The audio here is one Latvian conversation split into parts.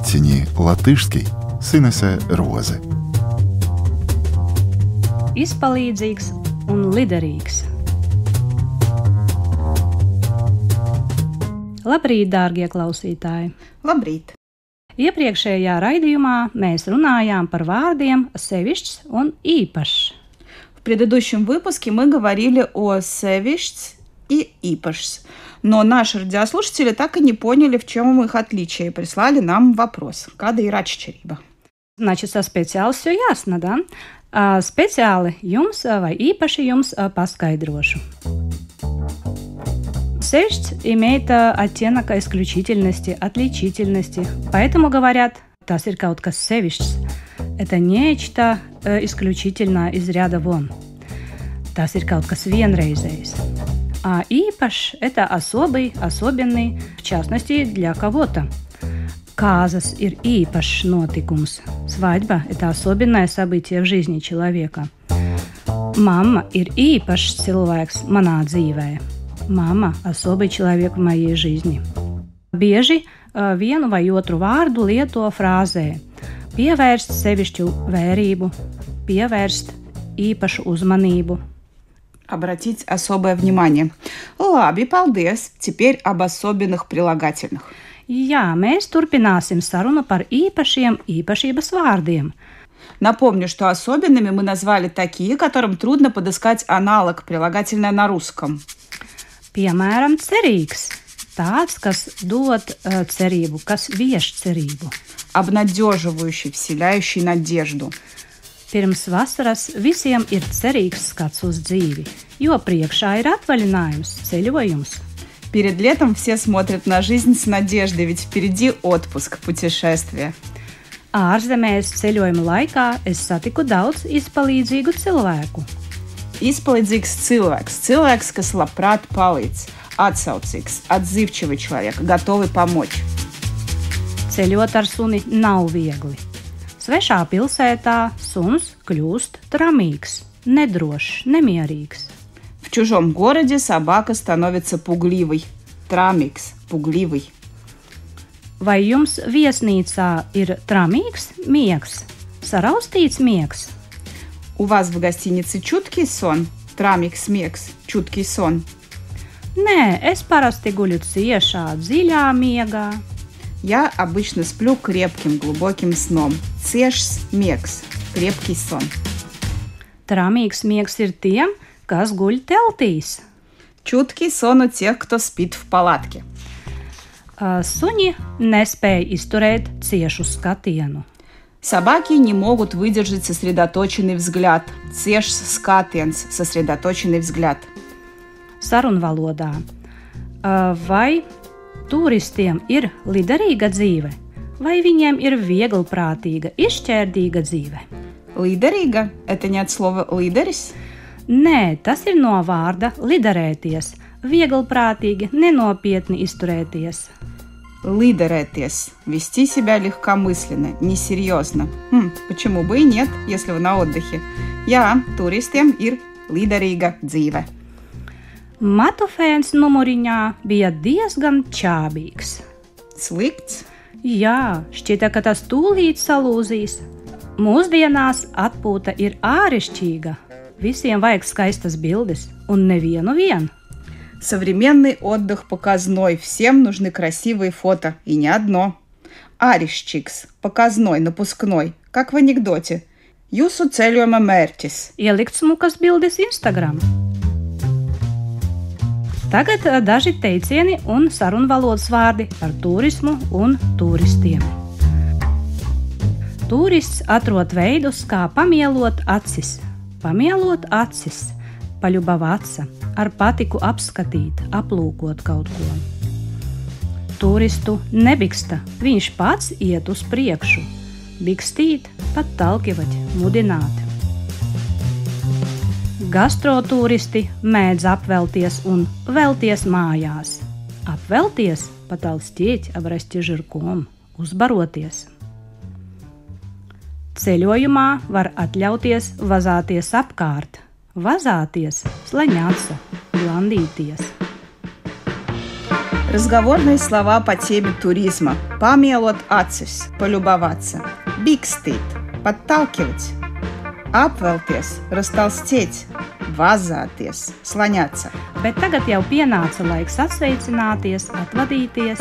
Цині латышский Sinese Roze. Izpalīdzīgs un liderīgs. Labrīt, dārgie klausītāji! Labrīt! Iepriekšējā raidījumā mēs runājām par vārdiem sevišķs un īpašs. В предыдущем выпуске мы говорили о севишц и ипашс, но наши радиослушатели так и не поняли, в чем их отличие, и прислали нам вопрос. Kāda ir atšķirība? Значит, со специāli все ясно, да? Специāli jums vai īpaši jums paskaidrošu. Sevišķs имеет оттенок исключительности, отличительности. Поэтому говорят, tas ir kaut kas sevišķs. Это нечто исключительное из ряда вон. Tas ir kaut kas vienreizējs. А īpašs – это особый, особенный, в частности, для кого-то. Kāzas ir īpašs notikums. Свадьба – это особенное событие в жизни человека. Mamma ir īpašs cilvēks manā dzīvē. Mamma – особый человек в моей жизни. Bieži vienu vai otru vārdu lieto frāzē. Pievērst sevišķu vērību, pievērst īpašu uzmanību. Обратить особое внимание. Labi, paldies. Теперь об особенных прилагательных. Jā, mēs turpināsim sarunu par īpašiem īpašības vārdiem. Напомню, что особенными мы назвали такие, которым трудно подыскать аналог прилагательное на русском. Piemēram, cerīgs. Tāds, kas dod cerību, kas vieš cerību. Обнадеживающий, вселяющий надежду. Pirms vasaras visiem ir cerīgs skats uz dzīvi, jo priekšā ir atvaļinājums, ceļojums. Перед летом все смотрят на жизнь с надеждой, ведь впереди отпуск, путешествие. Ārzemēs ceļojuma laikā es satiku daudz izpalīdzīgu cilvēku. Izpalīdzīgs cilvēks. Cilvēks, kas labprāt palīdz. Atsaucīgs, atzīvčivый человек, готовый помочь. Ceļot ar suni nav viegli. Svešā pilsētā suns kļūst tramīgs, nedrošs, nemierīgs. В чужом городе собака становится пугливой. Трамикс, пугливый. Vai jums viesnīcā ir tramīgs miegs, saraustīts miegs? У вас в гостинице чуткий сон? Трамикс, мекс, чуткий сон. Nē, es parasti guļu ciešā, dziļā miegā. Я обычно сплю крепким, глубоким сном. Ciešs miegs, крепкий сон. Tramīgs miegs ir tiem, kas guļ teltīs. Чуткий сон у тех, кто спит в палатке. Suņi nespēja izturēt ciešu skatienu. Собаки не могут выдержать сосредоточенный взгляд. Ciešs skatiens, сосредоточенный взгляд. Sarunvalodā. Vai turistiem ir liderīga dzīve, vai viņiem ir vieglprātīga, izšķērdīga dzīve? Liderīga – это не от слова лидерис? Nē, tas ir no vārda liderēties, vieglprātīgi, nenopietni izturēties. Лидерēties – вести себя легкомысленно, несерьезно. Почему бы и нет, если вы на отдыхе? Jā, turistiem ir liderīga dzīve. Matufēns numuriņā bija diezgan čābīgs. Slikts? Jā, šķita, ka tas tūlīt salūzīs. Mūsdienās atpūta ir āršķirīga. Visiem vajag skaistas bildes, un nevienu vien. Современный отдых показной. Всем нужны красивые фото. И не одно. Āršķirīgs, показной, напускной. Как в анекдоте. Jūsu ceļojuma mērķis. Ielikt smukas bildes Instagram. Tagad daži teicieni un sarunvalodas vārdi par turismu un turistiem. Turists atrod veidus, kā pamielot acis. Pamielot acis, paļubavāca, ar patiku apskatīt, aplūkot kaut ko. Turistu nebiksta, viņš pats iet uz priekšu. Bikstīt, pat talkivať, mudināt. Gastrotūristi mēdz apvelties un velties mājās. Apvelties, потолстеть, обрасти жирком, uzbaroties. Ceļojumā var atļauties vazāties apkārt. Vazāties, slaņāca, blandīties. Разговорные слова по теме туризма. Памелот acis – полюбоваться. Бикстīt – подталкивать. Apvelties – растолстеть. Vazāties – слоняться. Bet tagad jau pienāca laiks atsveicināties, atvadīties.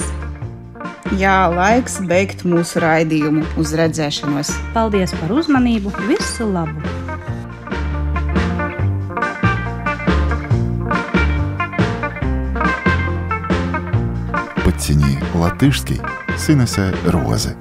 Jā, laiks beigt mūsu raidījumu. Uz redzēšanos! Paldies par uzmanību! Visu labu! Подтяни латышский с Инесой Розы.